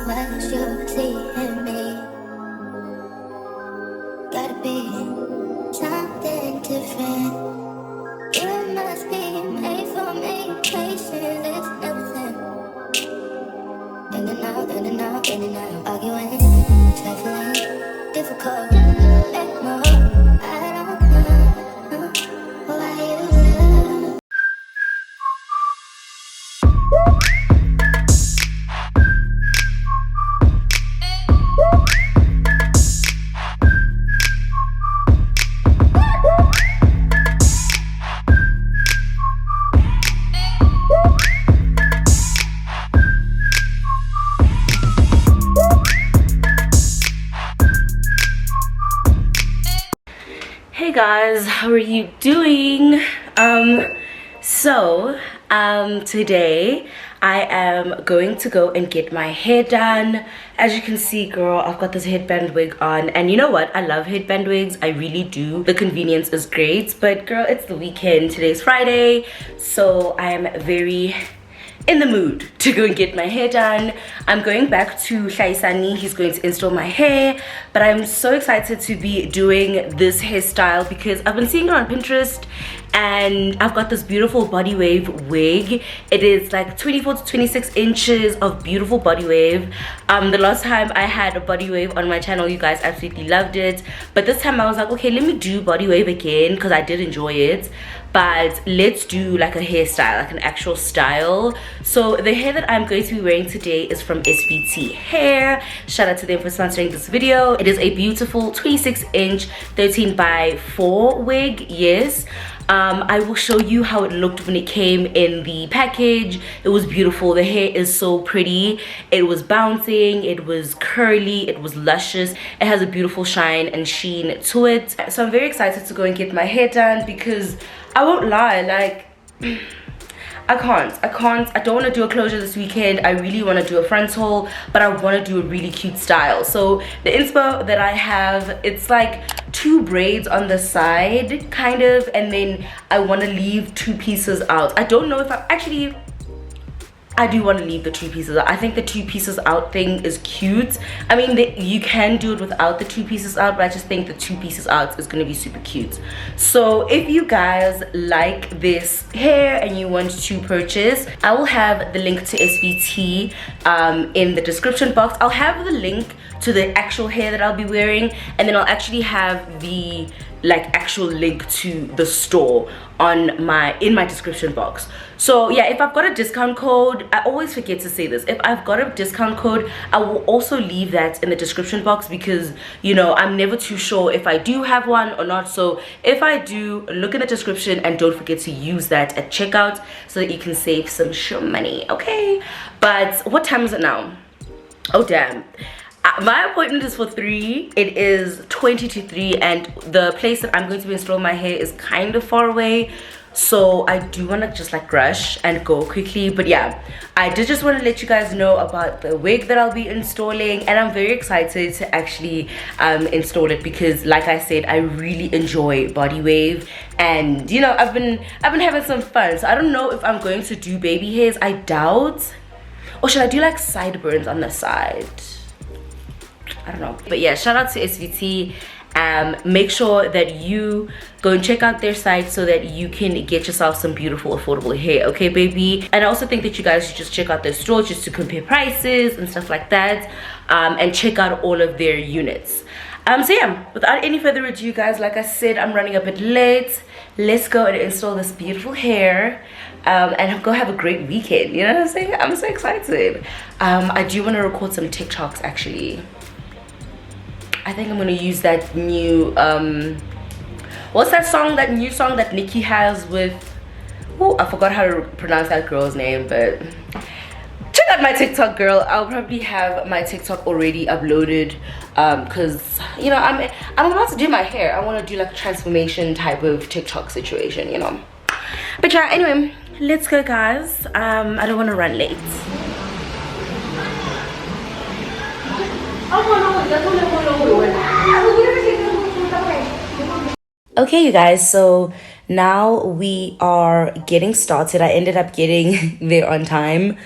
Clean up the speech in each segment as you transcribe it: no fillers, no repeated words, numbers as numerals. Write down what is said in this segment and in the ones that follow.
what you see in me. Gotta be something different. You must be made for me. Patience is everything. In and out, in and out, in and out. Arguing, trifling, difficult. Let more. I don't know why you. Hey guys, how are you doing? Today I am going to go and get my hair done. As you can see, girl, I've got this headband wig on, and you know what, I love headband wigs, I really do. The convenience is great, but girl, it's the weekend. Today's Friday, so I am very in the mood to go and get my hair done. I'm going back to Shaisani. He's going to install my hair, but I'm so excited to be doing this hairstyle because I've been seeing it on Pinterest, and I've got this beautiful body wave wig. It is like 24 to 26 inches of beautiful body wave. The last time I had a body wave on my channel, you guys absolutely loved it, but this time I was like, okay, let me do body wave again because I did enjoy it, but let's do like a hairstyle, like an actual style. So the hair that I'm going to be wearing today is from SVT Hair. Shout out to them for sponsoring this video. It is a beautiful 26-inch 13 by 4 wig. Yes, I will show you how it looked when it came in the package. It was beautiful. The hair is so pretty. It was bouncing, it was curly, it was luscious. It has a beautiful shine and sheen to it. So I'm very excited to go and get my hair done because I won't lie, like I don't want to do a closure this weekend. I really want to do a frontal, but I want to do a really cute style. So the inspo that I have, it's like 2 braids on the side kind of, and then I want to leave 2 pieces out. I don't know if I do want to leave the 2 pieces out. I think the 2 pieces out thing is cute. I mean, you can do it without the 2 pieces out, but I just think the 2 pieces out is going to be super cute. So if you guys like this hair and you want to purchase, I will have the link to SVT in the description box. I'll have the link to the actual hair that I'll be wearing, and then I'll actually have the actual link to the store in my description box. So yeah, if I've got a discount code, I always forget to say this, if I've got a discount code, I will also leave that in the description box because, you know, I'm never too sure if I do have one or not. So if I do, look in the description and don't forget to use that at checkout so that you can save some money, okay? But what time is it now? Oh damn, my appointment is for 3. It is 20 to 3, and the place that I'm going to be installing my hair is kind of far away, so I do want to just like rush and go quickly. But yeah, I did just want to let you guys know about the wig that I'll be installing, and I'm very excited to actually install it because, like I said, I really enjoy body wave, and you know, I've been having some fun. So I don't know if I'm going to do baby hairs. I doubt. Or should I do like sideburns on the side? I don't know. But yeah, shout out to SVT. Make sure that you go and check out their site so that you can get yourself some beautiful affordable hair, okay baby? And I also think that you guys should just check out their store just to compare prices and stuff like that, and check out all of their units. So yeah, without any further ado, guys, like I said, I'm running a bit late. Let's go and install this beautiful hair, and go have a great weekend. You know what I'm saying? I'm so excited. I do want to record some TikToks actually. I think I'm gonna use that new what's that song, that new song that Nicki has with, oh, I forgot how to pronounce that girl's name, but check out my TikTok, girl. I'll probably have my TikTok already uploaded because, you know, I'm about to do my hair. I want to do like a transformation type of TikTok situation, you know. But yeah, anyway, let's go, guys. I don't want to run late. Okay, you guys, so now we are getting started. I ended up getting there on time.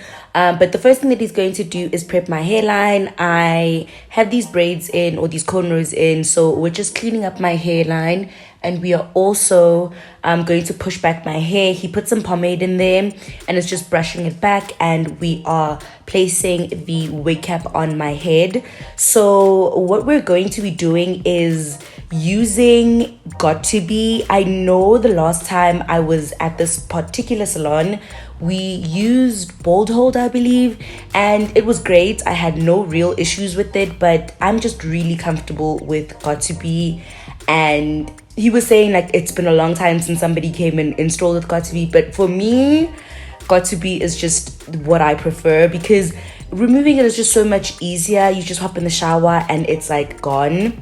But the first thing that he's going to do is prep my hairline. I have these braids in, or these cornrows in, so we're just cleaning up my hairline. And we are also going to push back my hair. He put some pomade in there and is just brushing it back, and we are placing the wig cap on my head. So what we're going to be doing is using Got To Be. I know the last time I was at this particular salon, we used Bold Hold, I believe, and it was great. I had no real issues with it, but I'm just really comfortable with Got To Be. And he was saying like it's been a long time since somebody came and installed with Got To Be, but for me, Got To Be is just what I prefer, because removing it is just so much easier. You just hop in the shower and it's like gone.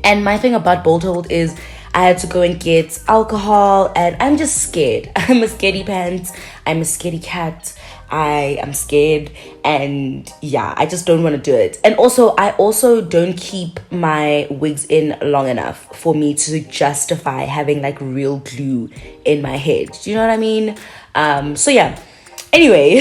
And my thing about Bold Hold is I had to go and get alcohol, and I'm just scared. I'm a scaredy pants. I'm a scaredy cat. I am scared, and yeah, I just don't want to do it. And also, I also don't keep my wigs in long enough for me to justify having like real glue in my head. Do you know what I mean? So yeah. Anyway,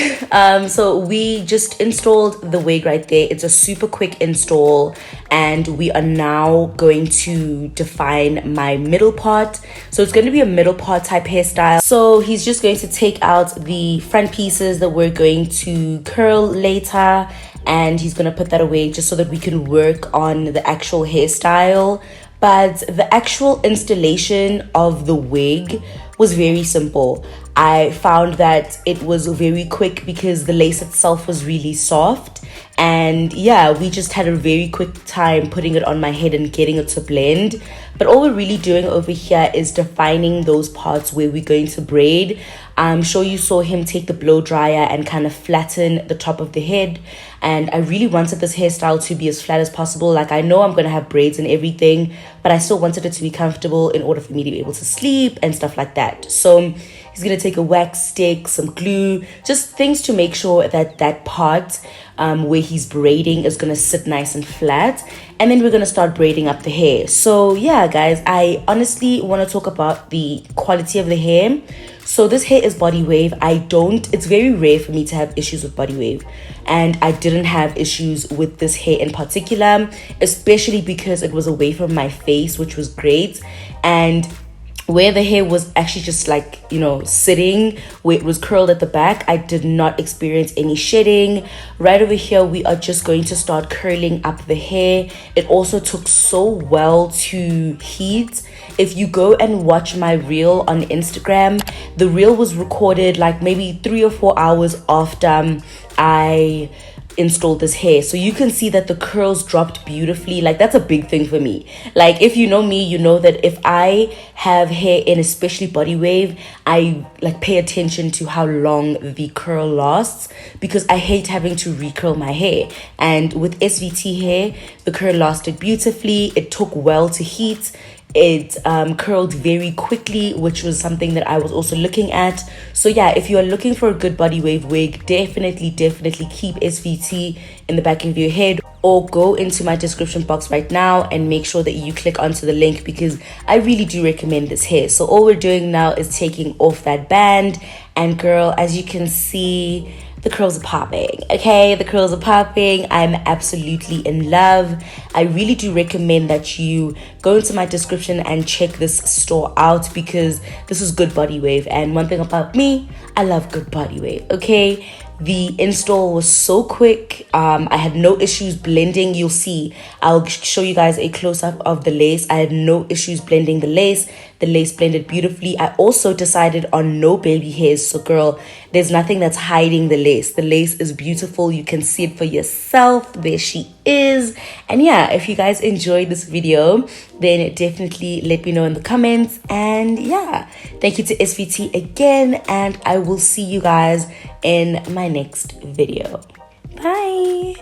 so we just installed the wig right there. It's a super quick install, and we are now going to define my middle part. So it's going to be a middle part type hairstyle. So he's just going to take out the front pieces that we're going to curl later, and he's going to put that away just so that we can work on the actual hairstyle. But the actual installation of the wig was very simple. I found that it was very quick because the lace itself was really soft. And yeah, we just had a very quick time putting it on my head and getting it to blend. But all we're really doing over here is defining those parts where we're going to braid. I'm sure you saw him take the blow dryer and kind of flatten the top of the head. And I really wanted this hairstyle to be as flat as possible. Like, I know I'm going to have braids and everything, but I still wanted it to be comfortable in order for me to be able to sleep and stuff like that. So he's going to take a wax stick, some glue, just things to make sure that that part where he's braiding is going to sit nice and flat. And then we're going to start braiding up the hair. So yeah, guys, I honestly want to talk about the quality of the hair. So this hair is BODYWAVE. It's very rare for me to have issues with BODYWAVE. And I didn't have issues with this hair in particular, especially because it was away from my face, which was great. And where the hair was actually just like, you know, sitting, where it was curled at the back, I did not experience any shedding. Right over here, we are just going to start curling up the hair. It also took so well to heat. If you go and watch my reel on Instagram, the reel was recorded like maybe 3 or 4 hours after I installed this hair, so you can see that the curls dropped beautifully. Like, that's a big thing for me. Like, if you know me, you know that if I have hair in, especially BODYWAVE, I like pay attention to how long the curl lasts, because I hate having to recurl my hair. And with SVT hair, the curl lasted beautifully. It took well to heat. It curled very quickly, which was something that I was also looking at. So yeah, if you are looking for a good BODYWAVE wig, definitely keep SVT in the back of your head, or go into my description box right now and make sure that you click onto the link, because I really do recommend this hair. So all we're doing now is taking off that band, and girl, as you can see, the curls are popping. Okay, the curls are popping. I'm absolutely in love. I really do recommend that you go into my description and check this store out, because this is good BODYWAVE. And one thing about me, I love good BODYWAVE. Okay, the install was so quick. I had no issues blending. You'll see, I'll show you guys a close-up of the lace. I had no issues blending the lace. The lace blended beautifully. I also decided on no baby hairs. So girl, there's nothing that's hiding the lace. The lace is beautiful. You can see it for yourself. There she is. And yeah, if you guys enjoyed this video, then definitely let me know in the comments. And yeah, thank you to SVT again, and I will see you guys in my next video. Bye.